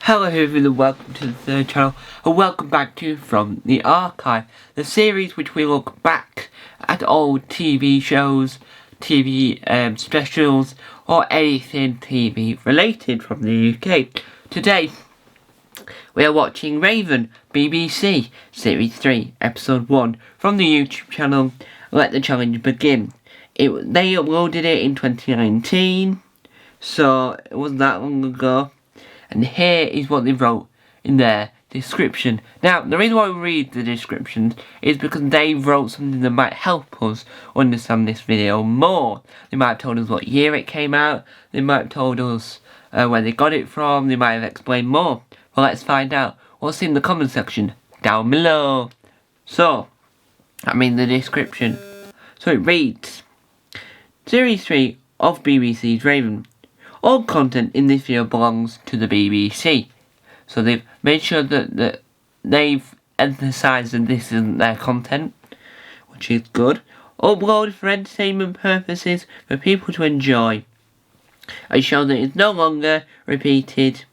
Hello everyone and welcome to the third channel, and welcome back to From the Archive, the series which we look back at old TV shows, TV specials, or anything TV related from the UK. Today we are watching Raven, BBC, Series 3, Episode 1, from the YouTube channel Let the Challenge Begin. They uploaded it in 2019, so it wasn't that long ago. And here is what they wrote in their description. Now, the reason why we read the descriptions is because they wrote something that might help us understand this video more. They might have told us what year it came out. They might have told us where they got it from. They might have explained more. Well, let's find out what's in the comment section down below. So, the description. So it reads, Series 3 of BBC's Raven. All content in this video belongs to the BBC. So they've made sure that they've emphasised that this isn't their content, which is good. Uploaded for entertainment purposes for people to enjoy. A show that is no longer repeated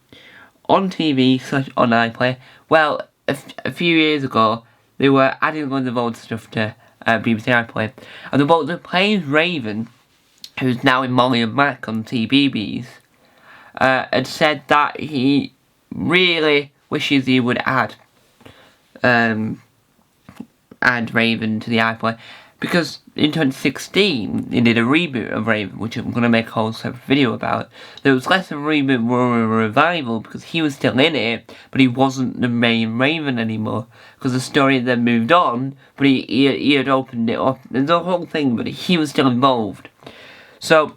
on TV / on iPlayer. Well, a few years ago, they were adding on the old stuff to BBC iPlayer. And the boat that plays Raven, who's now in Molly and Mac on TBBs, had said that he really wishes he would add Raven to the iPlayer, because in 2016 they did a reboot of Raven, which I'm going to make a whole separate video about. There was less of a reboot, more of a revival, because he was still in it, but he wasn't the main Raven anymore, because the story had then moved on, but he had opened it up. There's a whole thing, but he was still involved. So,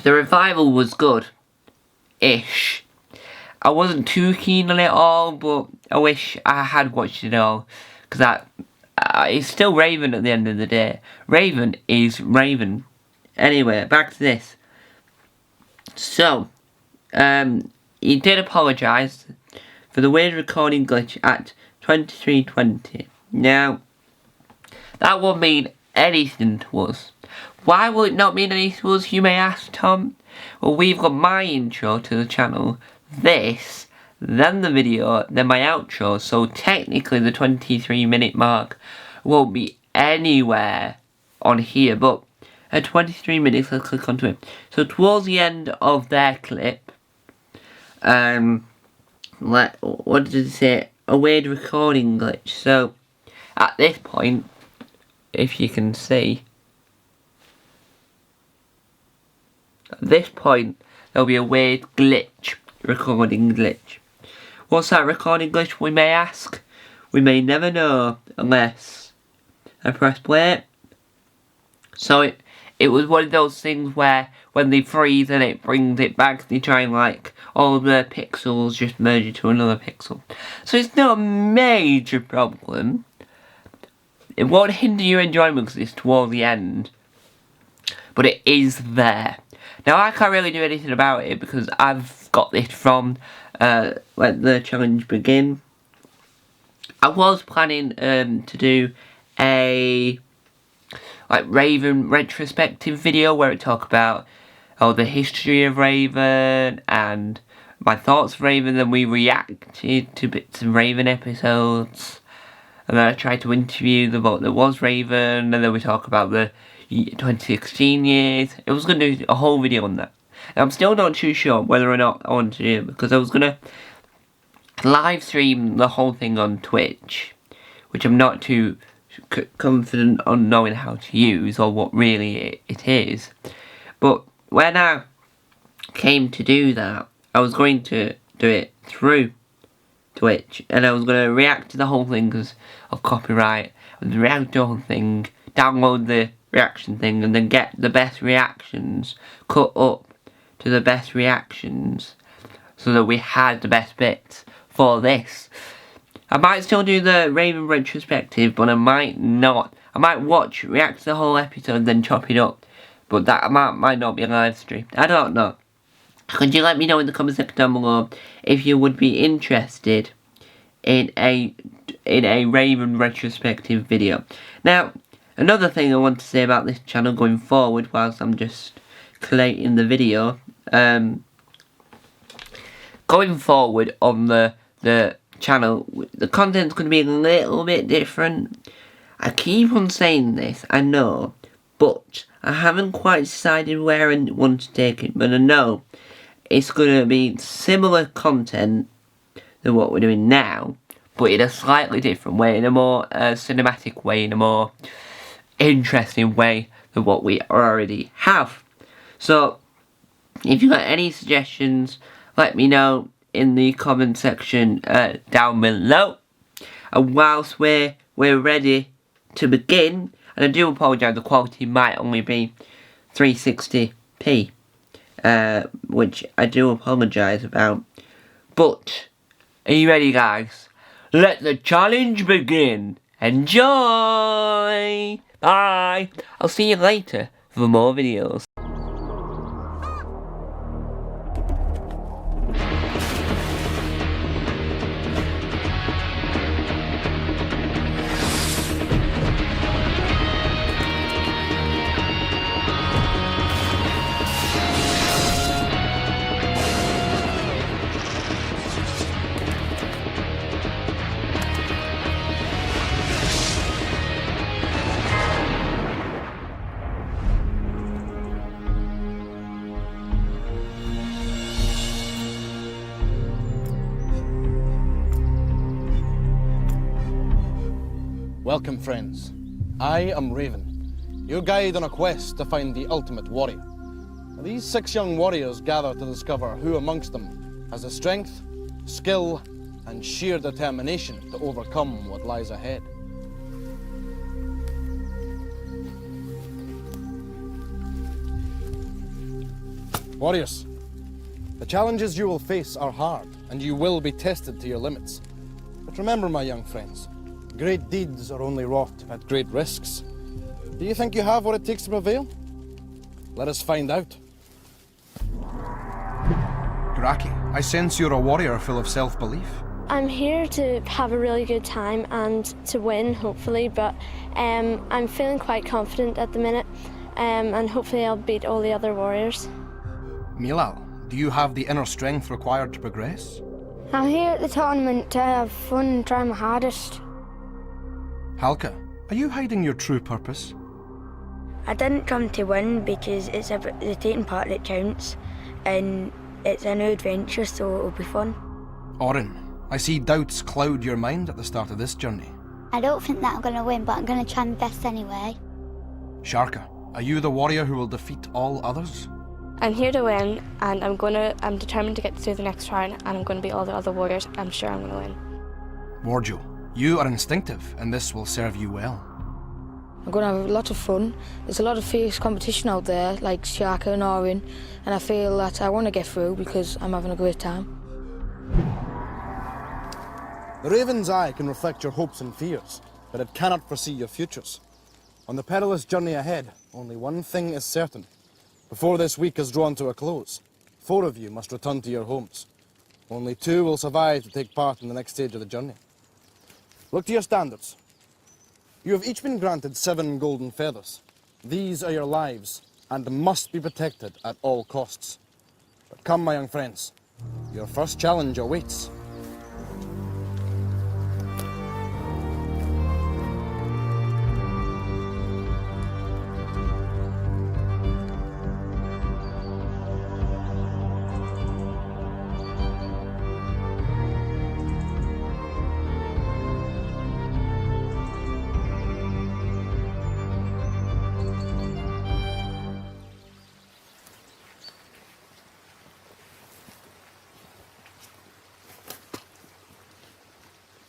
the revival was good-ish. I wasn't too keen on it all, but I wish I had watched it all, because it's still Raven at the end of the day. Raven is Raven. Anyway, back to this. So, he did apologise for the weird recording glitch at 23:20. Now, that won't mean anything to us. Why will it not mean anything to us, you may ask, Tom? Well, we've got my intro to the channel, this, then the video, then my outro, so technically the 23-minute mark won't be anywhere on here, but at 23 minutes, let's click onto it. So towards the end of their clip, what did it say? A weird recording glitch. So, at this point, if you can see, at this point, there'll be a weird glitch, recording glitch. What's that recording glitch, we may ask? We may never know unless I press play. So it was one of those things where when they freeze and it brings it back, they try and all the pixels just merge into another pixel. So it's not a major problem. It won't hinder your enjoyment because it's toward the end. But it is there. Now, I can't really do anything about it because I've got this from Let the Challenge Begin. I was planning to do a Raven retrospective video where I talk about the history of Raven and my thoughts of Raven. Then we reacted to bits of Raven episodes. And then I tried to interview the boat that was Raven. And then we talk about the 2016 years. I was going to do a whole video on that. And I'm still not too sure whether or not I want to do it, because I was going to live stream the whole thing on Twitch, which I'm not too confident on knowing how to use or what really it is. But when I came to do that, I was going to do it through Twitch, and I was going to react to the whole thing because of copyright, and react to the whole thing, download the reaction thing, and then get the best reactions cut up to the best reactions so that we had the best bits for this. I might still do the Raven retrospective, but I might not. I might react to the whole episode, then chop it up, but that might not be a live stream. I don't know. Could you let me know in the comment section down below if you would be interested in a Raven retrospective video. Now, another thing I want to say about this channel going forward, whilst I'm just collating the video, going forward on the channel, the content's going to be a little bit different. I keep on saying this, I know, but I haven't quite decided where I want to take it, but I know it's going to be similar content than what we're doing now, but in a slightly different way, in a more cinematic way, in a more interesting way than what we already have. So, if you've got any suggestions, let me know in the comment section down below. And whilst we're ready to begin, and I do apologise, the quality might only be 360p, which I do apologise about. But, are you ready, guys? Let the challenge begin. Enjoy! Bye! I'll see you later for more videos. Welcome, friends. I am Raven, your guide on a quest to find the ultimate warrior. These 6 young warriors gather to discover who amongst them has the strength, skill, and sheer determination to overcome what lies ahead. Warriors, the challenges you will face are hard, and you will be tested to your limits. But remember, my young friends, great deeds are only wrought at great risks. Do you think you have what it takes to prevail? Let us find out. Garaki, I sense you're a warrior full of self-belief. I'm here to have a really good time and to win, hopefully, but I'm feeling quite confident at the minute, and hopefully I'll beat all the other warriors. Milal, do you have the inner strength required to progress? I'm here at the tournament to have fun and try my hardest. Halka, are you hiding your true purpose? I didn't come to win because it's about the taking part that counts, and it's a new adventure, so it'll be fun. Orin, I see doubts cloud your mind at the start of this journey. I don't think that I'm going to win, but I'm going to try my best anyway. Sharka, are you the warrior who will defeat all others? I'm here to win, and I'm determined to get through the next round, and I'm going to beat all the other warriors. I'm sure I'm going to win. Warjo, you are instinctive, and this will serve you well. I'm going to have a lot of fun. There's a lot of fierce competition out there, like Sharka and Orin, and I feel that I want to get through because I'm having a great time. The Raven's eye can reflect your hopes and fears, but it cannot foresee your futures. On the perilous journey ahead, only one thing is certain. Before this week is drawn to a close, 4 of you must return to your homes. Only 2 will survive to take part in the next stage of the journey. Look to your standards. You have each been granted 7 golden feathers. These are your lives and must be protected at all costs. But come, my young friends, your first challenge awaits.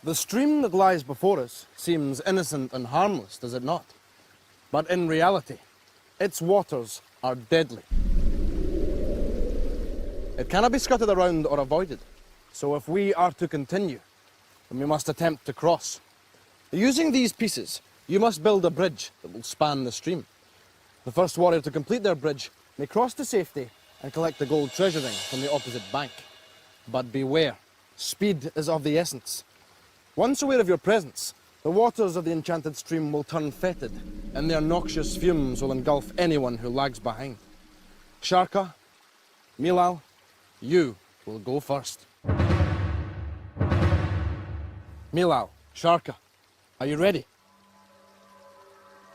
The stream that lies before us seems innocent and harmless, does it not? But in reality, its waters are deadly. It cannot be skirted around or avoided, so if we are to continue, then we must attempt to cross. Using these pieces, you must build a bridge that will span the stream. The first warrior to complete their bridge may cross to safety and collect the gold treasure ring from the opposite bank. But beware, speed is of the essence. Once aware of your presence, the waters of the enchanted stream will turn fetid, and their noxious fumes will engulf anyone who lags behind. Sharka, Milal, you will go first. Milal, Sharka, are you ready?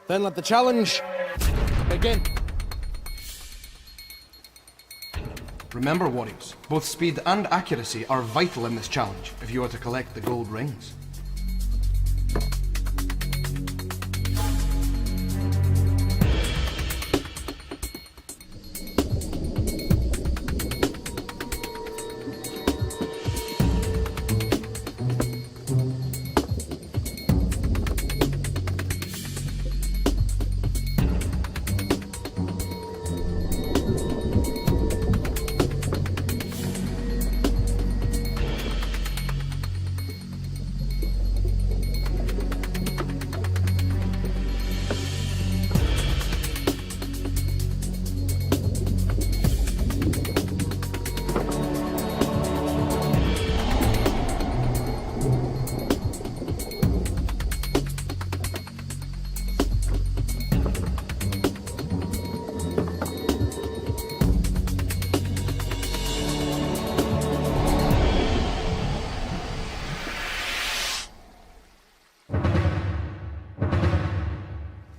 Then let the challenge begin. Remember, warriors, both speed and accuracy are vital in this challenge if you are to collect the gold rings.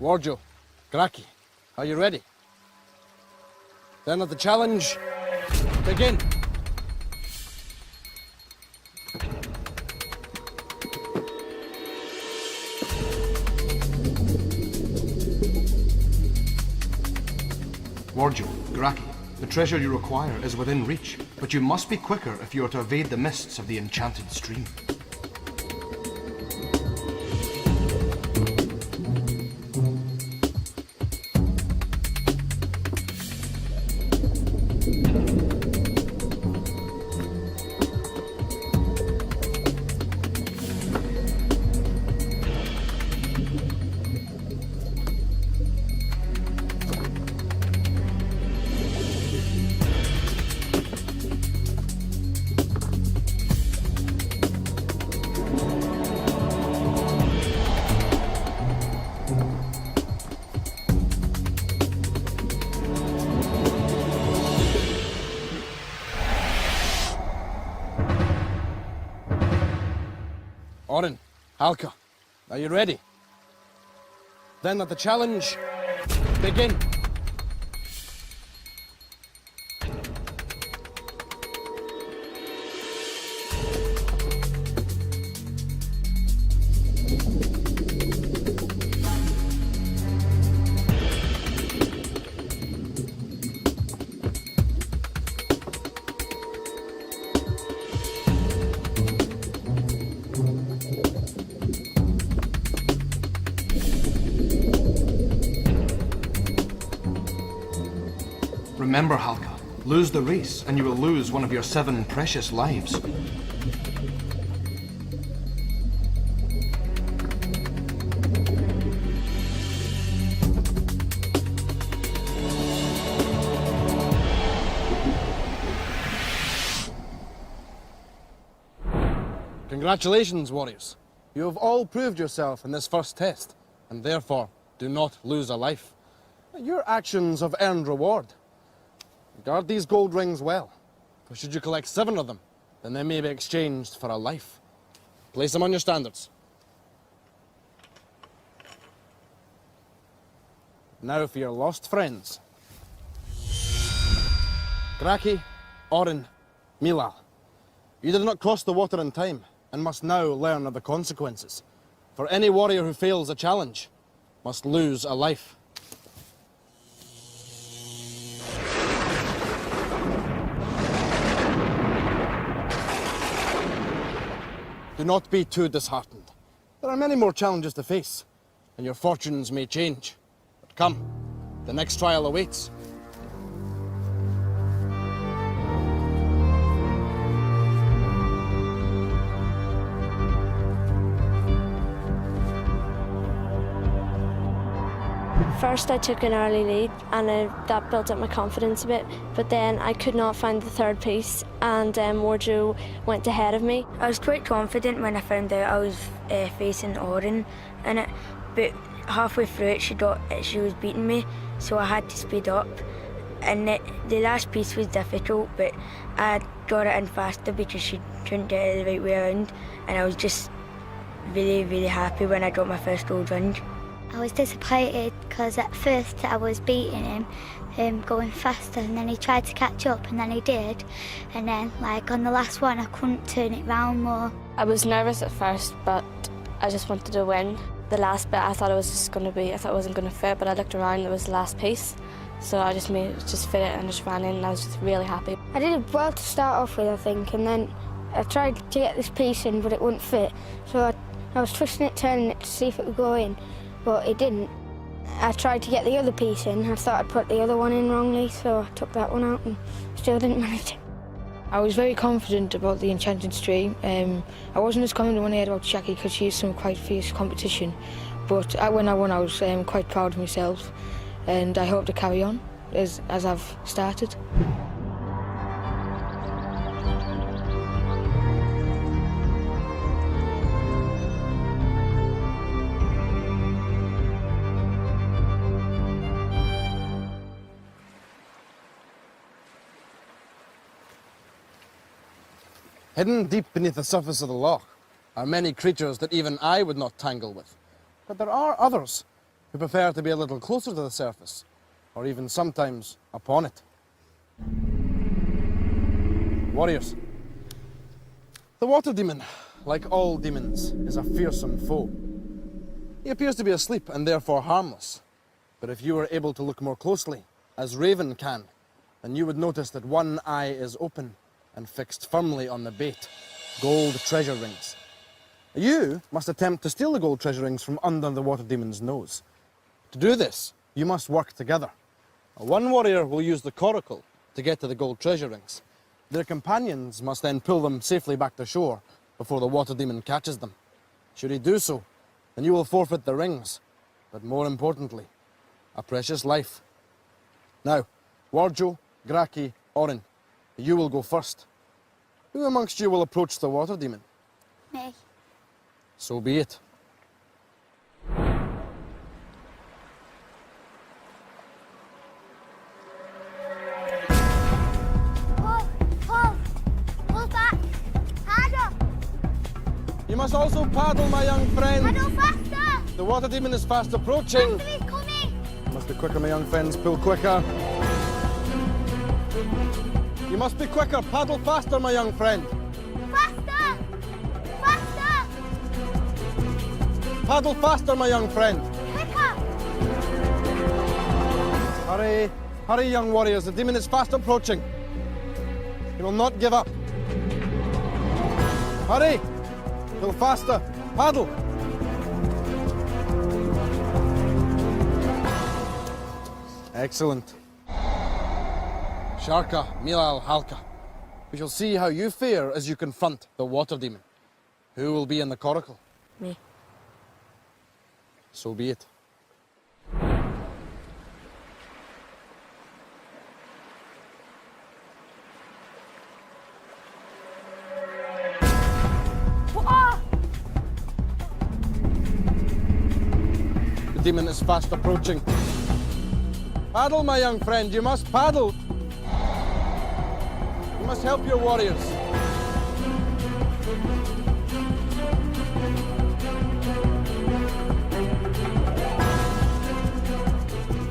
Warjo, Graki, are you ready? Then let the challenge begin. Warjo, Graki, the treasure you require is within reach, but you must be quicker if you are to evade the mists of the enchanted stream. Orin, Halka, are you ready? Then let the challenge begin. Remember, Halka, lose the race and you will lose one of your 7 precious lives. Congratulations, warriors. You have all proved yourself in this first test, and therefore do not lose a life. Your actions have earned reward. Guard these gold rings well, for should you collect 7 of them, then they may be exchanged for a life. Place them on your standards. Now for your lost friends. Graki, Orin, Milal. You did not cross the water in time, and must now learn of the consequences. For any warrior who fails a challenge must lose a life. Do not be too disheartened. There are many more challenges to face, and your fortunes may change. But come, the next trial awaits. First I took an early lead and that built up my confidence a bit, but then I could not find the third piece and Warjo went ahead of me. I was quite confident when I found out I was facing Orin in it, but halfway through it she was beating me, so I had to speed up. And the last piece was difficult, but I got it in faster because she couldn't get it the right way around, and I was just really, really happy when I got my first gold ring. I was disappointed because at first I was beating him, going faster, and then he tried to catch up, and then he did. And then, like, on the last one, I couldn't turn it round more. I was nervous at first, but I just wanted to win. The last bit, I thought it wasn't going to fit, but I looked around, it was the last piece. So I just fit it and just ran in, and I was just really happy. I did well to start off with, I think, and then I tried to get this piece in, but it wouldn't fit. So I was twisting it, turning it to see if it would go in, but it didn't. I tried to get the other piece in. I thought I'd put the other one in wrongly, so I took that one out and still didn't manage it. I was very confident about the Enchanted Stream. I wasn't as confident when I heard about Jackie because she is some quite fierce competition. But when I won, I was quite proud of myself, and I hope to carry on as I've started. Hidden deep beneath the surface of the loch are many creatures that even I would not tangle with. But there are others who prefer to be a little closer to the surface, or even sometimes upon it. Warriors. The water demon, like all demons, is a fearsome foe. He appears to be asleep and therefore harmless. But if you were able to look more closely, as Raven can, then you would notice that one eye is open and fixed firmly on the bait, gold treasure rings. You must attempt to steal the gold treasure rings from under the water demon's nose. To do this, you must work together. One warrior will use the coracle to get to the gold treasure rings. Their companions must then pull them safely back to shore before the water demon catches them. Should he do so, then you will forfeit the rings, but more importantly, a precious life. Now, Warjo, Graki, Orin, you will go first. Who amongst you will approach the water demon? Me. So be it. Pull back. Harder. You must also paddle, my young friend. Paddle faster. The water demon is fast approaching. He's coming. You must be quicker, my young friends. Pull quicker. You must be quicker. Paddle faster, my young friend. Faster. Faster. Paddle faster, my young friend. Quicker. Hurry. Hurry, young warriors. The demon is fast approaching. He will not give up. Hurry. Pull faster. Paddle. Excellent. Sharka, Milal, Halka. We shall see how you fare as you confront the water demon. Who will be in the coracle? Me. So be it. The demon is fast approaching. Paddle, my young friend, you must paddle. You must help your warriors.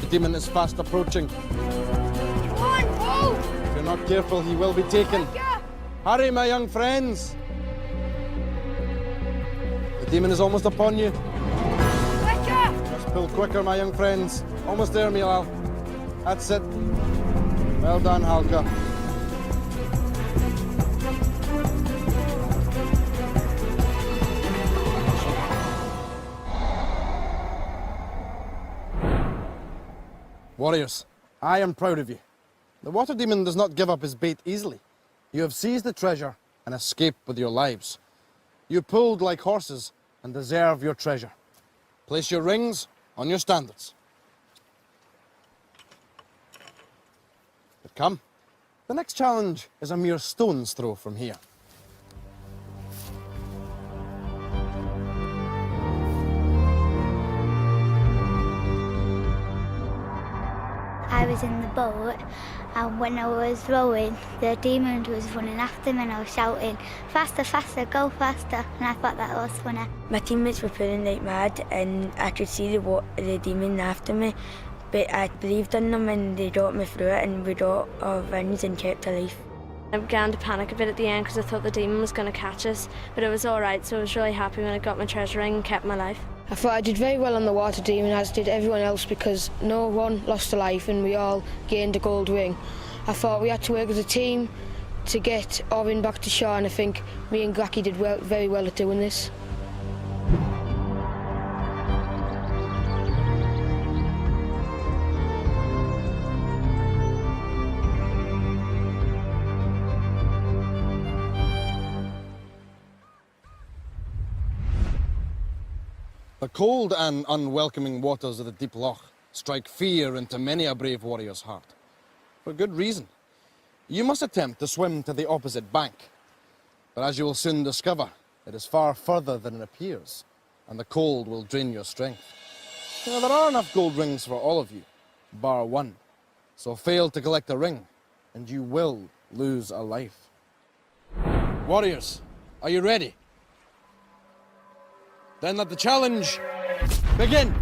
The demon is fast approaching. Come on, pull. If you're not careful, he will be taken. Hurry, my young friends. The demon is almost upon you. Quicker. Must pull quicker, my young friends. Almost there, Milal. That's it. Well done, Halka. Warriors, I am proud of you. The water demon does not give up his bait easily. You have seized the treasure and escaped with your lives. You pulled like horses and deserve your treasure. Place your rings on your standards. But come, the next challenge is a mere stone's throw from here. I was in the boat, and when I was rowing, the demon was running after me and I was shouting, "Faster, faster, go faster," and I thought that was funny. My teammates were pulling like mad and I could see the demon after me, but I believed in them and they got me through it and we got our wins and kept alive. I began to panic a bit at the end because I thought the demon was going to catch us, but it was all right, so I was really happy when I got my treasure ring and kept my life. I thought I did very well on the water demon, as did everyone else, because no one lost a life and we all gained a gold ring. I thought we had to work as a team to get Orin back to shore, and I think me and Grackie did very well at doing this. The cold and unwelcoming waters of the deep loch strike fear into many a brave warrior's heart. For good reason. You must attempt to swim to the opposite bank. But as you will soon discover, it is far further than it appears, and the cold will drain your strength. Now, there are enough gold rings for all of you, bar one. So fail to collect a ring, and you will lose a life. Warriors, are you ready? Then let the challenge begin!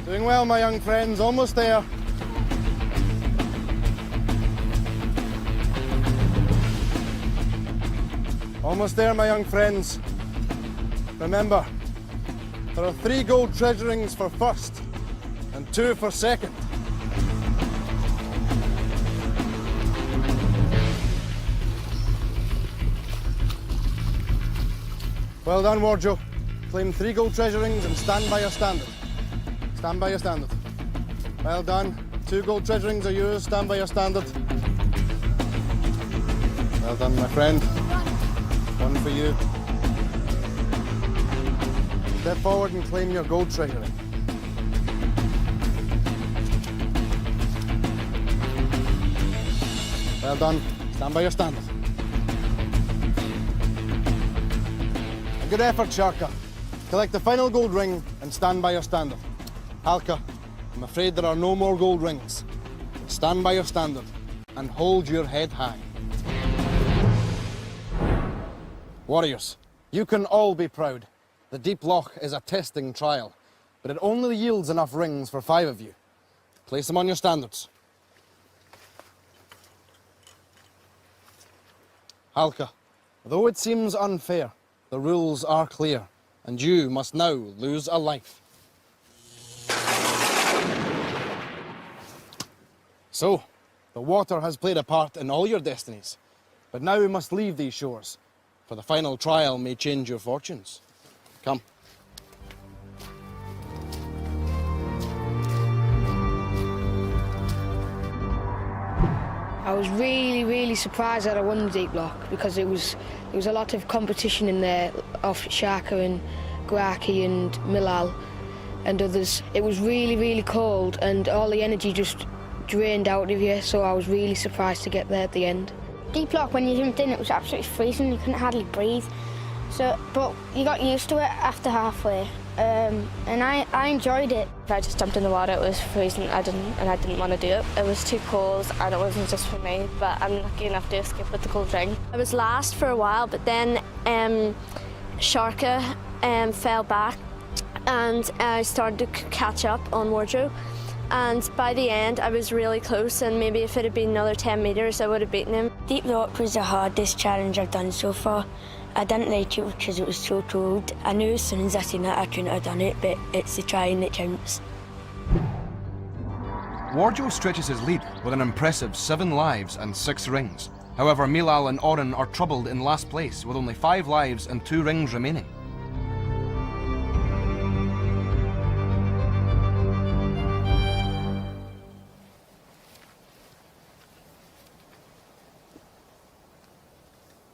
Doing well, my young friends, almost there. Almost there, my young friends. Remember, there are 3 gold treasure rings for first and 2 for second. Well done, Wardjo. Claim 3 gold treasure rings and stand by your standard. Stand by your standard. Well done. 2 gold treasure rings are yours. Stand by your standard. Well done, my friend. 1 for you. Step forward and claim your gold treasure ring. Well done. Stand by your standard. A good effort, Sharka. Collect the final gold ring and stand by your standard. Halka, I'm afraid there are no more gold rings. Stand by your standard and hold your head high. Warriors, you can all be proud. The deep loch is a testing trial, but it only yields enough rings for 5 of you. Place them on your standards. Halka, though it seems unfair, the rules are clear, and you must now lose a life. So, the water has played a part in all your destinies, but now we must leave these shores, for the final trial may change your fortunes. Come. I was really surprised that I won the deep loch, because there was a lot of competition in there off Sharka and Grackie and Milal and others. It was really cold and all the energy just drained out of you, so I was really surprised to get there at the end. Deep loch, when you jumped in, it was absolutely freezing. You couldn't hardly breathe. But you got used to it after halfway, and I enjoyed it. I just jumped in the water, it was freezing, I didn't want to do it. It was too cold and it wasn't just for me, but I'm lucky enough to escape with the gold ring. I was last for a while, but then Sharka fell back and I started to catch up on Wardjo. And by the end, I was really close, and maybe if it had been another 10 metres, I would have beaten him. Deep loch was the hardest challenge I've done so far. I didn't like it because it was so cold. I knew as soon as I seen it I couldn't have done it, but it's the trying that counts. Warjo stretches his lead with an impressive 7 lives and 6 rings. However, Milal and Orin are troubled in last place with only 5 lives and 2 rings remaining.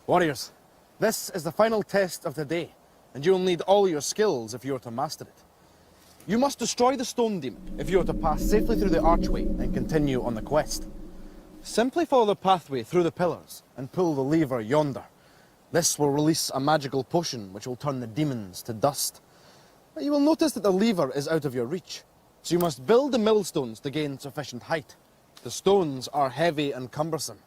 Warriors, this is the final test of the day, and you'll need all your skills if you are to master it. You must destroy the stone demon if you are to pass safely through the archway and continue on the quest. Simply follow the pathway through the pillars and pull the lever yonder. This will release a magical potion which will turn the demons to dust. But you will notice that the lever is out of your reach, so you must build the millstones to gain sufficient height. The stones are heavy and cumbersome,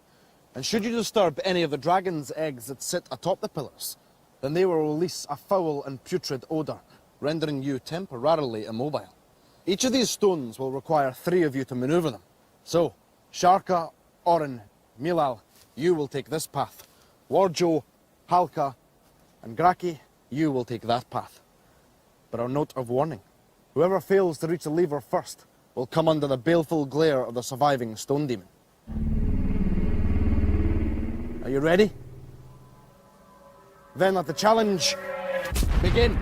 and should you disturb any of the dragon's eggs that sit atop the pillars, then they will release a foul and putrid odour, rendering you temporarily immobile. Each of these stones will require 3 of you to manoeuvre them. So, Sharka, Orin, Milal, you will take this path. Warjo, Halka, and Graki, you will take that path. But a note of warning. Whoever fails to reach the lever first will come under the baleful glare of the surviving stone demon. Are you ready? Then let the challenge begin.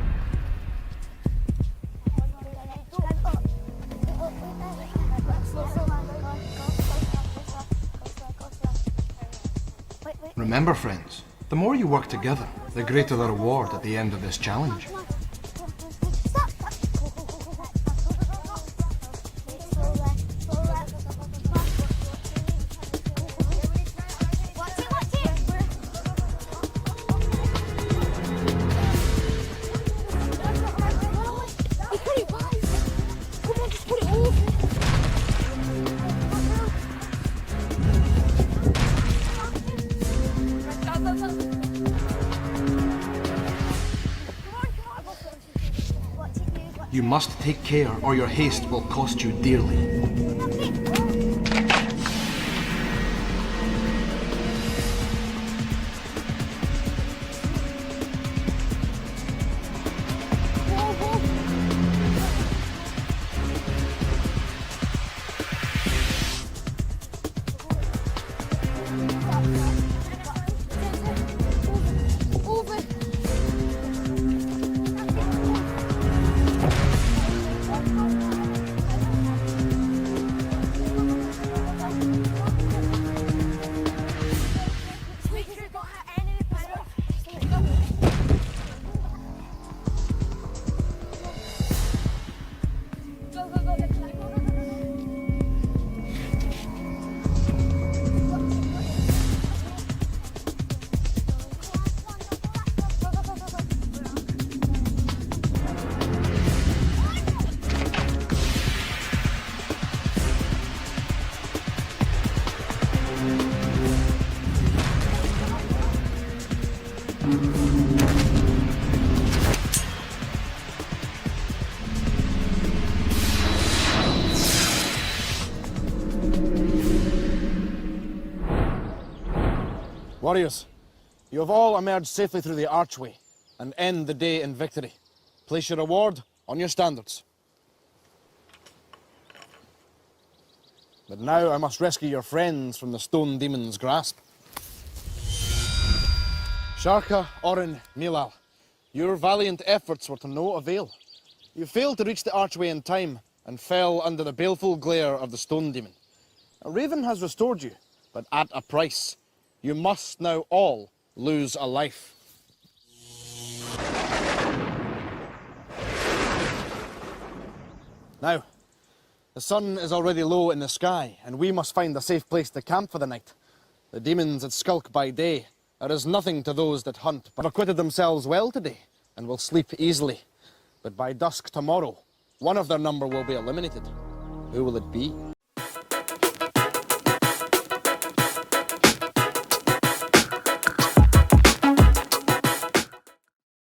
Remember, friends, the more you work together, the greater the reward at the end of this challenge. You must take care or your haste will cost you dearly. Warriors, you have all emerged safely through the archway and end the day in victory. Place your reward on your standards. But now I must rescue your friends from the stone demon's grasp. Sharka, Orin, Milal, your valiant efforts were to no avail. You failed to reach the archway in time and fell under the baleful glare of the stone demon. A raven has restored you, but at a price. You must now all lose a life. Now, the sun is already low in the sky, and we must find a safe place to camp for the night. The demons that skulk by day are as nothing to those that hunt, but have acquitted themselves well today, and will sleep easily. But by dusk tomorrow, one of their number will be eliminated. Who will it be?